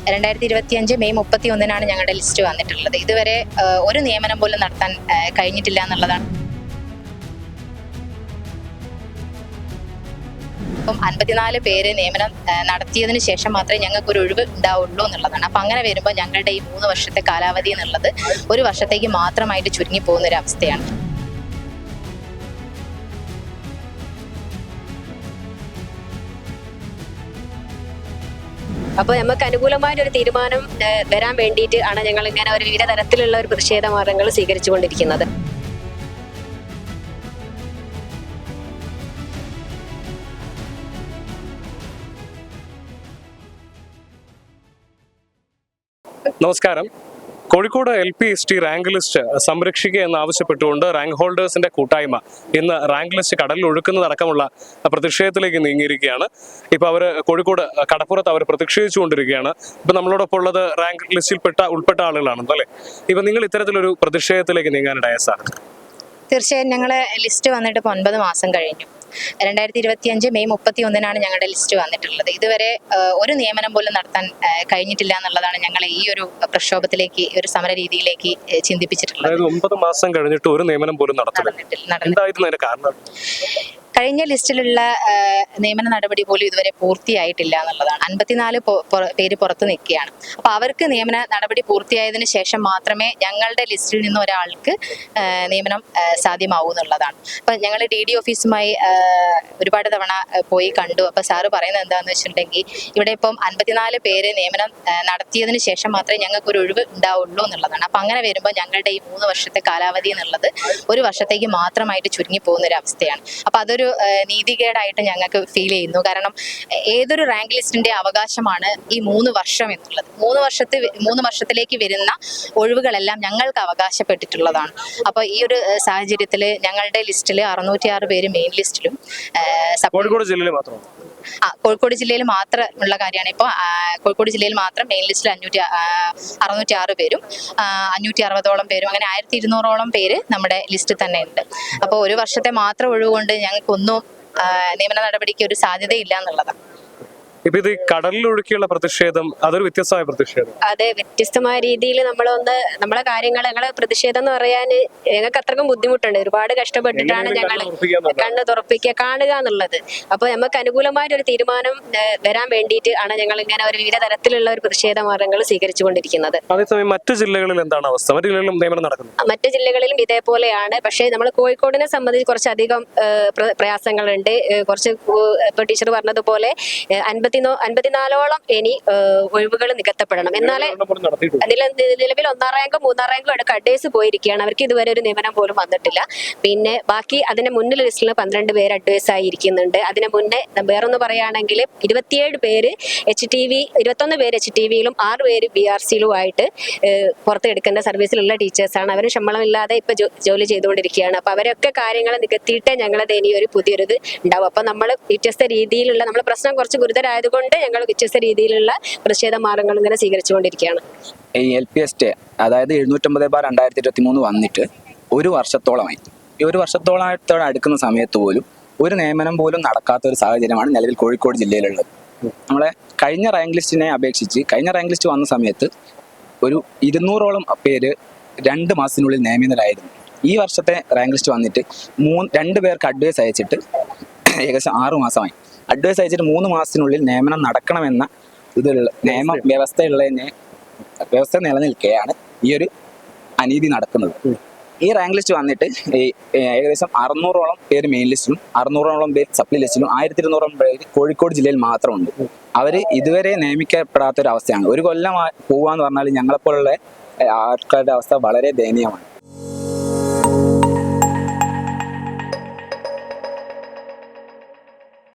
2025 May 31 ഞങ്ങളുടെ list വന്നിട്ടുള്ളത്. ഇതുവരെ ഒരു നിയമനം പോലും നടത്താൻ കഴിഞ്ഞിട്ടില്ല എന്നുള്ളതാണ്. അപ്പം 54 പേര് നിയമനം നടത്തിയതിന് ശേഷം മാത്രമേ ഞങ്ങൾക്ക് ഒരു ഒഴിവ് ഉണ്ടാവുള്ളൂ എന്നുള്ളതാണ്. അപ്പം അങ്ങനെ വരുമ്പോൾ ഞങ്ങളുടെ ഈ 3 വർഷത്തെ കാലാവധി എന്നുള്ളത് ഒരു വർഷത്തേക്ക് മാത്രമായിട്ട് ചുരുങ്ങി പോകുന്ന ഒരു അവസ്ഥയാണ്. അപ്പോൾ നമുക്ക് അനുകൂലമായ ഒരു തീരുമാനം വരാൻ വേണ്ടിയിട്ട് ആണ് ഞങ്ങൾ ഇങ്ങനെ ഒരു വിവിധ തരത്തിലുള്ള ഒരു പ്രതിഷേധ മാർഗങ്ങൾ സ്വീകരിച്ചുകൊണ്ടിരിക്കുന്നത്. നമസ്കാരം. കോഴിക്കോട് LP-ST റാങ്ക് ലിസ്റ്റ് സംരക്ഷിക്കുക എന്നാവശ്യപ്പെട്ടുകൊണ്ട് റാങ്ക് ഹോൾഡേഴ്സിന്റെ കൂട്ടായ്മ ഇന്ന് റാങ്ക് ലിസ്റ്റ് കടലിൽ ഒഴുക്കുന്നതടക്കമുള്ള പ്രതിഷേധത്തിലേക്ക് നീങ്ങിയിരിക്കുകയാണ്. ഇപ്പൊ അവര് കോഴിക്കോട് കടപ്പുറത്ത് അവർ പ്രതിഷേധിച്ചുകൊണ്ടിരിക്കുകയാണ്. ഇപ്പൊ നമ്മളോടൊപ്പം ഉള്ളത് റാങ്ക് ലിസ്റ്റിൽ ഉൾപ്പെട്ട ആളുകളാണ് അല്ലെ? ഇപ്പൊ നിങ്ങൾ ഇത്തരത്തിലൊരു പ്രതിഷേധത്തിലേക്ക് നീങ്ങാനിടയ സാഹചര്യം? തീർച്ചയായും ഞങ്ങളെ ലിസ്റ്റ് വന്നിട്ട് ഇപ്പോൾ 9 മാസം കഴിഞ്ഞു. 2025 മെയ് 31 ഞങ്ങളുടെ ലിസ്റ്റ് വന്നിട്ടുള്ളത്. ഇതുവരെ ഒരു നിയമനം പോലും നടത്താൻ കഴിഞ്ഞിട്ടില്ല എന്നുള്ളതാണ് ഞങ്ങളെ ഈ ഒരു പ്രക്ഷോഭത്തിലേക്ക്, ഒരു സമര രീതിയിലേക്ക് ചിന്തിപ്പിച്ചിട്ടുള്ളത്. 9 മാസം കഴിഞ്ഞിട്ട് ഒരു നിയമനം പോലും നടന്നിട്ടില്ല. കഴിഞ്ഞ ലിസ്റ്റിലുള്ള നിയമന നടപടി പോലും ഇതുവരെ പൂർത്തിയായിട്ടില്ല എന്നുള്ളതാണ്. 54 പേര് പുറത്തു നിൽക്കുകയാണ്. അപ്പൊ അവർക്ക് നിയമന നടപടി പൂർത്തിയായതിനു ശേഷം മാത്രമേ ഞങ്ങളുടെ ലിസ്റ്റിൽ നിന്ന് ഒരാൾക്ക് നിയമനം സാധ്യമാവൂ എന്നുള്ളതാണ്. അപ്പൊ ഞങ്ങൾ DD ഓഫീസുമായി ഒരുപാട് തവണ പോയി കണ്ടു. അപ്പൊ സാറ് പറയുന്നത് എന്താണെന്ന് വെച്ചിട്ടുണ്ടെങ്കിൽ, ഇവിടെ ഇപ്പം 54 പേര് നിയമനം നടത്തിയതിനു ശേഷം മാത്രമേ ഞങ്ങൾക്ക് ഒരു ഒഴിവ് ഉണ്ടാവുള്ളൂ എന്നുള്ളതാണ്. അപ്പൊ അങ്ങനെ വരുമ്പോൾ ഞങ്ങളുടെ ഈ 3 വർഷത്തെ കാലാവധി എന്നുള്ളത് ഒരു വർഷത്തേക്ക് മാത്രമായിട്ട് ചുരുങ്ങി പോകുന്ന ഒരു അവസ്ഥയാണ്. അപ്പൊ അതൊരു നീതികേടായിട്ട് ഞങ്ങൾക്ക് ഫീൽ ചെയ്യുന്നു. കാരണം ഏതൊരു റാങ്ക് ലിസ്റ്റിന്റെ അവകാശമാണ് ഈ 3 വർഷം എന്നുള്ളത്. 3 വർഷത്തിലേക്ക് വരുന്ന ഒഴിവുകളെല്ലാം ഞങ്ങൾക്ക് അവകാശപ്പെട്ടിട്ടുള്ളതാണ്. അപ്പോൾ ഈ ഒരു സാഹചര്യത്തിൽ ഞങ്ങളുടെ ലിസ്റ്റിൽ 606 പേര് മെയിൻ ലിസ്റ്റിലും കോഴിക്കോട് ജില്ലയിൽ മാത്രം കോഴിക്കോട് ജില്ലയിൽ മാത്രമുള്ള കാര്യമാണ്. ഇപ്പോൾ കോഴിക്കോട് ജില്ലയിൽ മാത്രം മെയിൻ ലിസ്റ്റിൽ 606 പേരും 560ഓളം പേരും അങ്ങനെ 1200ഓളം പേര് നമ്മുടെ ലിസ്റ്റിൽ തന്നെ ഉണ്ട്. അപ്പോൾ ഒരു വർഷത്തെ മാത്രം ഒഴിവുകൊണ്ട് ഞങ്ങൾക്കൊന്നും നിയമന നടപടിക്ക് ഒരു സാധ്യതയില്ല എന്നുള്ളതാണ്. ഇപ്പൊ ഇത് കടലിൽ ഒഴുക്കിയുള്ള പ്രതിഷേധം അതൊരു വ്യത്യസ്തമായ പ്രതിഷേധം. അതെ, വ്യത്യസ്തമായ രീതിയിൽ നമ്മളെ കാര്യങ്ങൾ, ഞങ്ങളെ പ്രതിഷേധം എന്ന് പറയാൻ ഞങ്ങൾക്ക് അത്രക്കും ബുദ്ധിമുട്ടുണ്ട്. ഒരുപാട് കഷ്ടപ്പെട്ടിട്ടാണ് ഞങ്ങൾ കണ്ണ് തുറപ്പിക്കുക, കാണുക എന്നുള്ളത്. അപ്പൊ നമുക്ക് അനുകൂലമായ ഒരു തീരുമാനം വരാൻ വേണ്ടിയിട്ട് ആണ് ഞങ്ങൾ ഇങ്ങനെ ഒരു വിവിധ തരത്തിലുള്ള ഒരു പ്രതിഷേധ മാർഗങ്ങൾ സ്വീകരിച്ചുകൊണ്ടിരിക്കുന്നത്. അതേസമയം മറ്റു ജില്ലകളിൽ എന്താണ് അവസ്ഥ? മറ്റു ജില്ലകളിലും നിയമനം നടക്കുന്നു? മറ്റു ജില്ലകളിലും ഇതേപോലെയാണ്. പക്ഷേ നമ്മൾ കോഴിക്കോടിനെ സംബന്ധിച്ച് കുറച്ചധികം പ്രയാസങ്ങളുണ്ട്. കുറച്ച് ഇപ്പൊ ടീച്ചർ പറഞ്ഞതുപോലെ 54ഓളം ഇനി ഒഴിവുകൾ നികത്തപ്പെടണം. എന്നാലേ നിലവിൽ 1ാം റാങ്കും 3ാം റാങ്കും എടുക്ക അഡ്വൈസ് പോയിരിക്കുകയാണ്. അവർക്ക് ഇതുവരെ ഒരു നിയമനം പോലും വന്നിട്ടില്ല. പിന്നെ ബാക്കി അതിന്റെ മുന്നിൽ ലിസ്റ്റിൽ 12 പേര് അഡ്വൈസ് ആയി ഇരിക്കുന്നുണ്ട്. അതിന് മുന്നേ വേറൊന്ന് പറയുകയാണെങ്കിൽ 27 പേര് HTV, 21 പേര് HTVയിലും 6 പേര് BRCയിലും ആയിട്ട് പുറത്തെടുക്കേണ്ട സർവീസിലുള്ള ടീച്ചേഴ്സാണ്. അവരും ശമ്പളമില്ലാതെ ഇപ്പൊ ജോലി ചെയ്തുകൊണ്ടിരിക്കുകയാണ്. അപ്പൊ അവരൊക്കെ കാര്യങ്ങൾ നികത്തിയിട്ട് ഞങ്ങളത് ഇനി ഒരു പുതിയൊരിത് ഉണ്ടാവും. അപ്പൊ നമ്മൾ വ്യത്യസ്ത രീതിയിലുള്ള നമ്മളെ പ്രശ്നം കുറച്ച് ഗുരുതരായ അതുകൊണ്ട് ഞങ്ങൾ വ്യത്യസ്ത രീതിയിലുള്ള പ്രതിഷേധ മാർഗങ്ങൾ ഇങ്ങനെ സ്വീകരിച്ചുകൊണ്ടിരിക്കുകയാണ്. ഈ LP-ST അതായത് 750/2023 വന്നിട്ട് ഒരു വർഷത്തോളമായി. ഈ ഒരു വർഷത്തോളത്തോടെ അടുക്കുന്ന സമയത്ത് പോലും ഒരു നിയമനം പോലും നടക്കാത്ത ഒരു സാഹചര്യമാണ് നിലവിൽ കോഴിക്കോട് ജില്ലയിലുള്ളത്. നമ്മളെ കഴിഞ്ഞ റാങ്ക് ലിസ്റ്റിനെ അപേക്ഷിച്ച് കഴിഞ്ഞ റാങ്ക് ലിസ്റ്റ് വന്ന സമയത്ത് ഒരു 200ഓളം പേര് 2 മാസത്തിനുള്ളിൽ നിയമിതരായിരുന്നു. ഈ വർഷത്തെ റാങ്ക് ലിസ്റ്റ് വന്നിട്ട് 2 പേർക്ക് അഡ്വൈസ് അയച്ചിട്ട് ഏകദേശം 6 മാസമായി. അഡ്വൈസ് അയച്ചിട്ട് 3 മാസത്തിനുള്ളിൽ നിയമനം നടക്കണമെന്ന ഇതിലുള്ള വ്യവസ്ഥ നിലനിൽക്കെയാണ് ഈ ഒരു അനീതി നടക്കുന്നത്. ഈ റാങ്ക് ലിസ്റ്റ് വന്നിട്ട് ഏകദേശം 600ഓളം പേര് മെയിൻ ലിസ്റ്റിലും 600ഓളം പേര് സപ്ലി ലിസ്റ്റിലും 1200ഓളം പേര് കോഴിക്കോട് ജില്ലയിൽ മാത്രമുണ്ട്. അവര് ഇതുവരെ നിയമിക്കപ്പെടാത്ത ഒരു അവസ്ഥയാണ്. ഒരു കൊല്ലം പോവാന്ന് പറഞ്ഞാൽ ഞങ്ങളെപ്പോലുള്ള ആൾക്കാരുടെ അവസ്ഥ വളരെ ദയനീയമാണ്.